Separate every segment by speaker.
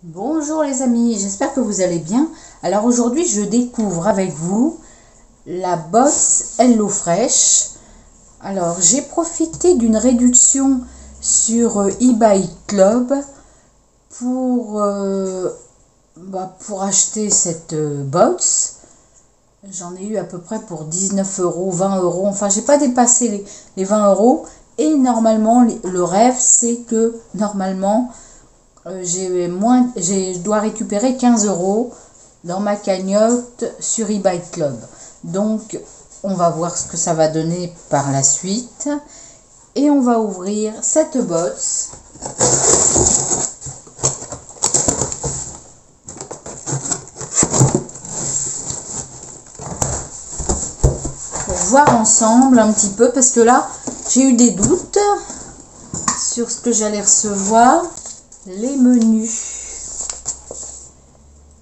Speaker 1: Bonjour les amis, j'espère que vous allez bien. Alors aujourd'hui je découvre avec vous la bosse HelloFresh. Alors j'ai profité d'une réduction sur eBay Club pour, pour acheter cette box. J'en ai eu à peu près pour 19 euros, 20 euros, enfin j'ai pas dépassé les 20 euros. Et normalement le rêve c'est que normalement je dois récupérer 15 euros dans ma cagnotte sur eBay Club. Donc, on va voir ce que ça va donner par la suite. Et on va ouvrir cette box. Pour voir ensemble un petit peu, parce que là, j'ai eu des doutes sur ce que j'allais recevoir. Les menus.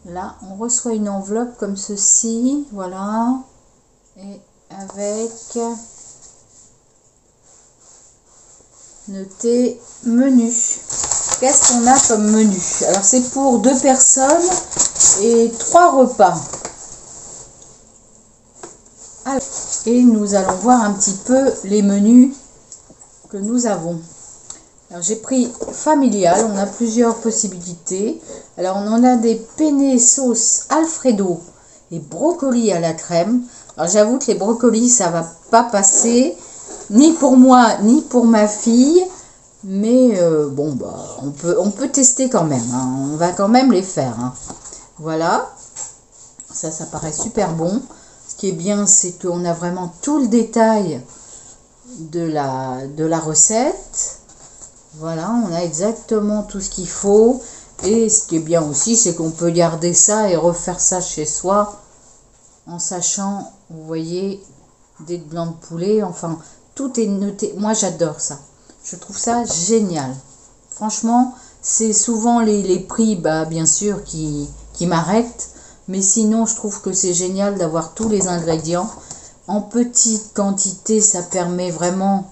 Speaker 1: Là, on reçoit une enveloppe comme ceci, voilà, et avec noté menu. Qu'est-ce qu'on a comme menu? Alors, c'est pour 2 personnes et 3 repas. Alors, et nous allons voir un petit peu les menus que nous avons. Alors j'ai pris familial, on a plusieurs possibilités. Alors on en a des penne sauce Alfredo et brocoli à la crème. Alors j'avoue que les brocolis ça va pas passer, ni pour moi ni pour ma fille. Mais bon bah on peut tester quand même, hein. On va quand même les faire, hein. Voilà, ça paraît super bon. Ce qui est bien c'est qu'on a vraiment tout le détail de la recette. Voilà, on a exactement tout ce qu'il faut. Et ce qui est bien aussi, c'est qu'on peut garder ça et refaire ça chez soi en sachant, vous voyez, des blancs de poulet. Enfin, tout est noté. Moi, j'adore ça. Je trouve ça génial. Franchement, c'est souvent les prix, bah, bien sûr, qui m'arrêtent. Mais sinon, je trouve que c'est génial d'avoir tous les ingrédients. En petite quantité, ça permet vraiment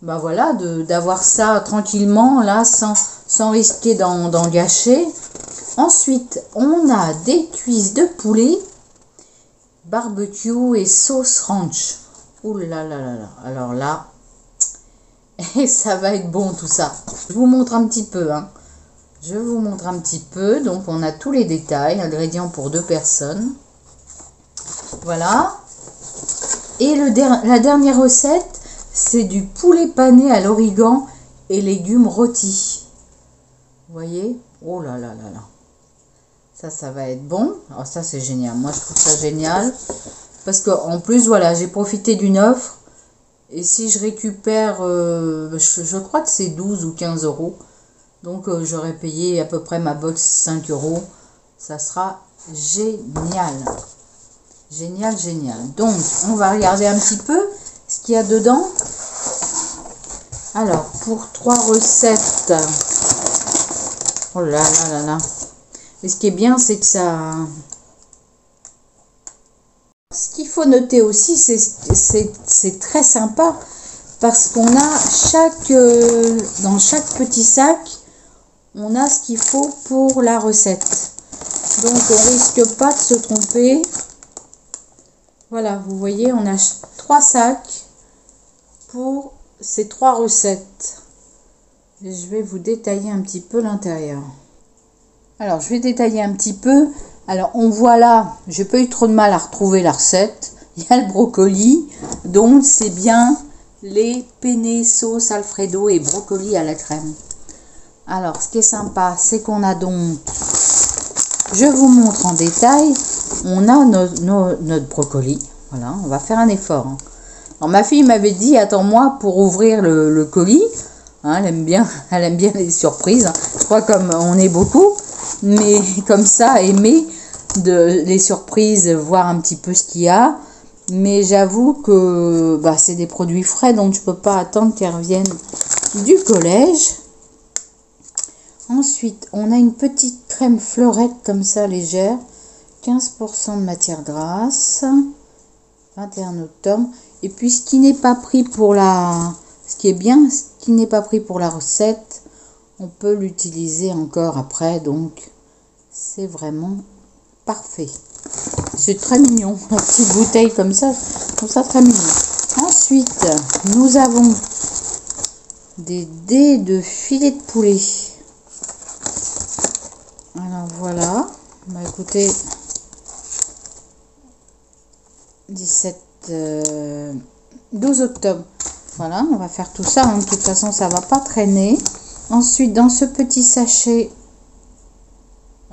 Speaker 1: d'avoir ça tranquillement là sans risquer d'en gâcher. Ensuite on a des cuisses de poulet barbecue et sauce ranch. Ouh là là là là, alors là et ça va être bon tout ça. Je vous montre un petit peu, hein. Je vous montre un petit peu. Donc on a tous les détails, ingrédients pour 2 personnes, voilà. Et la dernière recette, c'est du poulet pané à l'origan et légumes rôtis. Vous voyez? Oh là là là là. Ça va être bon. Alors ça, c'est génial. Moi, je trouve ça génial. Parce qu'en plus, voilà, j'ai profité d'une offre. Et si je récupère, je crois que c'est 12 ou 15 euros. Donc, j'aurais payé à peu près ma box 5 euros. Ça sera génial. Génial, génial. Donc, on va regarder un petit peu ce qu'il y a dedans. Alors, pour 3 recettes. Oh là là là là. Et ce qui est bien, c'est que ça... Ce qu'il faut noter aussi, c'est très sympa. Parce qu'on a dans chaque petit sac, on a ce qu'il faut pour la recette. Donc, on risque pas de se tromper. Voilà, vous voyez, on a 3 sacs pour ces 3 recettes. Et je vais vous détailler un petit peu l'intérieur. Alors, je vais détailler un petit peu. Alors, on voit là, j'ai pas eu trop de mal à retrouver la recette. Il y a le brocoli, donc c'est bien les penne sauce Alfredo et brocoli à la crème. Alors, ce qui est sympa, c'est qu'on a donc... Je vous montre en détail. On a notre brocoli. Voilà, on va faire un effort, hein. Alors, ma fille m'avait dit, attends-moi pour ouvrir le colis. Hein, elle aime bien les surprises. Hein. Je crois comme on est beaucoup. Mais comme ça, aimer les surprises, voir un petit peu ce qu'il y a. Mais j'avoue que c'est des produits frais, donc je ne peux pas attendre qu'elles reviennent du collège. Ensuite, on a une petite crème fleurette comme ça, légère. 15% de matière grasse. 21 octobre. Et puis, ce qui n'est pas pris pour ce qui est bien, ce qui n'est pas pris pour la recette, On peut l'utiliser encore après, donc c'est vraiment parfait. C'est très mignon, la petite bouteille comme ça, je trouve ça très mignon. Ensuite, nous avons des dés de filet de poulet. Alors voilà, bah écoutez, 12 octobre. Voilà, on va faire tout ça, hein. De toute façon ça va pas traîner. Ensuite, dans ce petit sachet,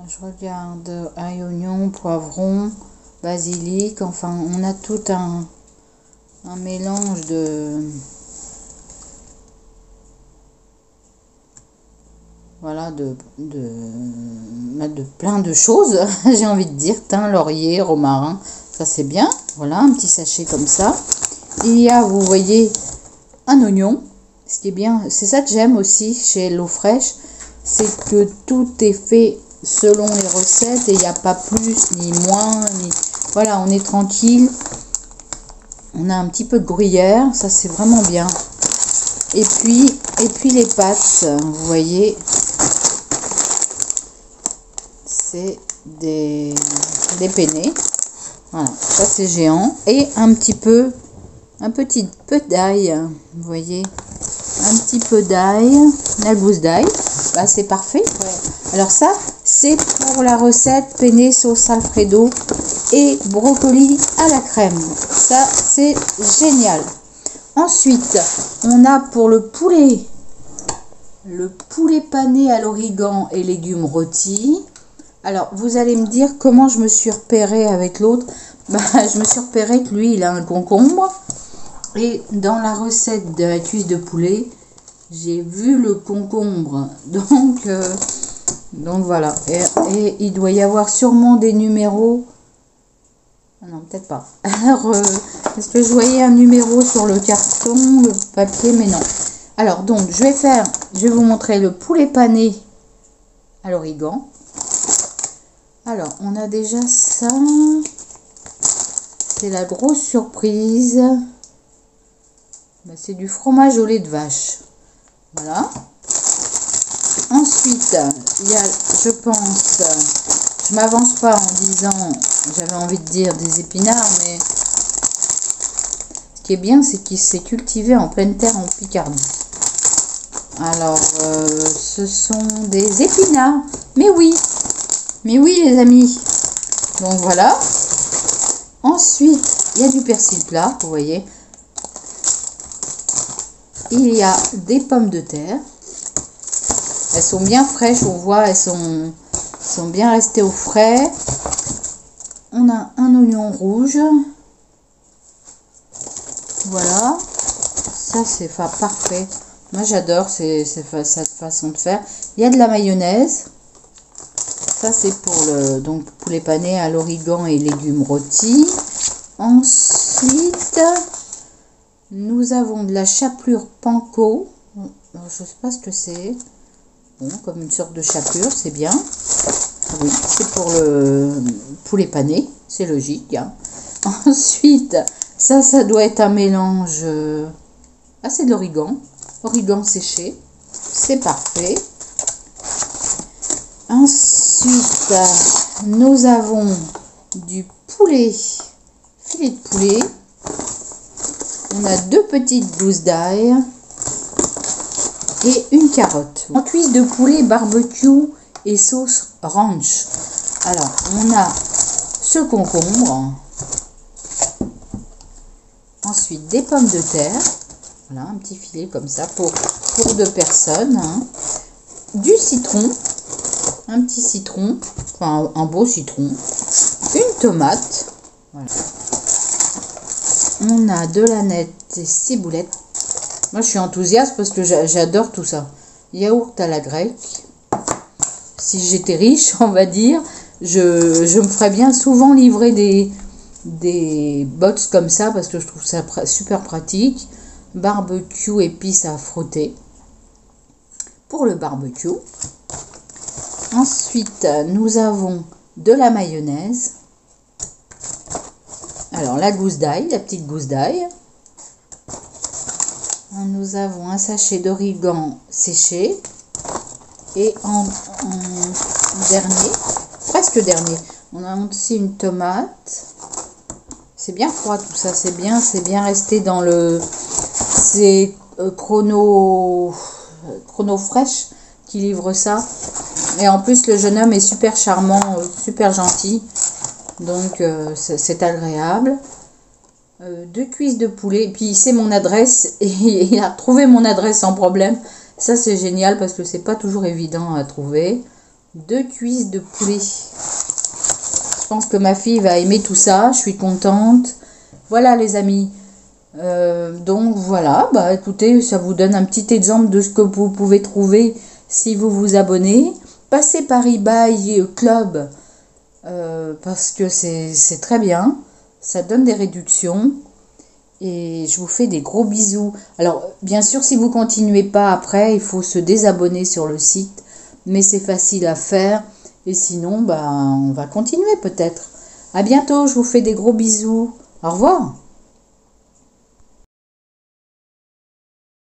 Speaker 1: je regarde, ail, oignon, poivron, basilic, enfin on a tout un mélange de... Voilà, de plein de choses, j'ai envie de dire, thym, laurier, romarin, ça c'est bien. Voilà, un petit sachet comme ça. Il y a, vous voyez, un oignon. Ce qui est bien, c'est ça que j'aime aussi chez l'eau fraîche, c'est que tout est fait selon les recettes et il n'y a pas plus ni moins. Voilà, on est tranquille. On a un petit peu de gruyère, ça c'est vraiment bien. Et puis les pâtes, vous voyez, c'est des penne. Voilà, ça c'est géant. Et un petit peu d'ail, vous voyez, un petit peu d'ail, la gousse d'ail, bah c'est parfait. Alors ça, c'est pour la recette penne sauce alfredo et brocoli à la crème. Ça, c'est génial. Ensuite, on a pour le poulet pané à l'origan et légumes rôtis. Alors, vous allez me dire comment je me suis repérée avec l'autre. Bah, je me suis repérée que lui, il a un concombre. Et dans la recette de la cuisse de poulet, j'ai vu le concombre. Donc voilà. Et il doit y avoir sûrement des numéros. Non, peut-être pas. Alors, est-ce que je voyais un numéro sur le carton, le papier, mais non. Alors, donc, je vais vous montrer le poulet pané à l'origan. Alors, on a déjà ça. C'est la grosse surprise. Ben, c'est du fromage au lait de vache. Voilà. Ensuite, il y a, je pense, je m'avance pas en disant, j'avais envie de dire des épinards, mais ce qui est bien, c'est qu'il s'est cultivé en pleine terre en Picardie. Alors, ce sont des épinards. Mais oui, les amis. Donc voilà. Ensuite, il y a du persil plat, vous voyez. Il y a des pommes de terre. Elles sont bien fraîches, on voit, elles sont bien restées au frais. On a un oignon rouge. Voilà. Ça, c'est parfait. Moi, j'adore cette façon de faire. Il y a de la mayonnaise. Ça, c'est pour le poulet pané à l'origan et légumes rôtis. Ensuite, nous avons de la chapelure panko. Alors, je ne sais pas ce que c'est. Bon, comme une sorte de chapelure, c'est bien. Oui, c'est pour le poulet pané. C'est logique. Hein. Ensuite, ça doit être un mélange. Ah, c'est de l'origan. Origan séché. C'est parfait. Ensuite, nous avons du poulet, filet de poulet. On a 2 petites gousses d'ail et une carotte. En cuisse de poulet barbecue et sauce ranch. Alors, on a ce concombre. Ensuite, des pommes de terre. Voilà, un petit filet comme ça pour 2 personnes. Hein. Du citron. Un petit citron, enfin un beau citron, une tomate, voilà. On a de l'aneth et ciboulette. Moi je suis enthousiaste parce que j'adore tout ça. Yaourt à la grecque. Si j'étais riche, on va dire, je me ferais bien souvent livrer des box comme ça parce que je trouve ça super pratique. Barbecue épices à frotter pour le barbecue. Ensuite, nous avons de la mayonnaise. Alors, la gousse d'ail, la petite gousse d'ail. Nous avons un sachet d'origan séché. Et en dernier, presque dernier, on a aussi une tomate. C'est bien froid tout ça, c'est bien resté dans le... C'est Chrono Fresh qui livre ça. Et en plus, le jeune homme est super charmant, super gentil. Donc, c'est agréable. 2 cuisses de poulet. Et puis, il sait mon adresse et il a trouvé mon adresse sans problème. Ça, c'est génial parce que c'est pas toujours évident à trouver. 2 cuisses de poulet. Je pense que ma fille va aimer tout ça. Je suis contente. Voilà, les amis. Donc, voilà. Bah, écoutez, ça vous donne un petit exemple de ce que vous pouvez trouver si vous vous abonnez. Passez par eBay Club parce que c'est très bien. Ça donne des réductions. Et je vous fais des gros bisous. Alors, bien sûr, si vous ne continuez pas après, il faut se désabonner sur le site. Mais c'est facile à faire. Et sinon, bah, on va continuer peut-être. À bientôt, je vous fais des gros bisous. Au revoir.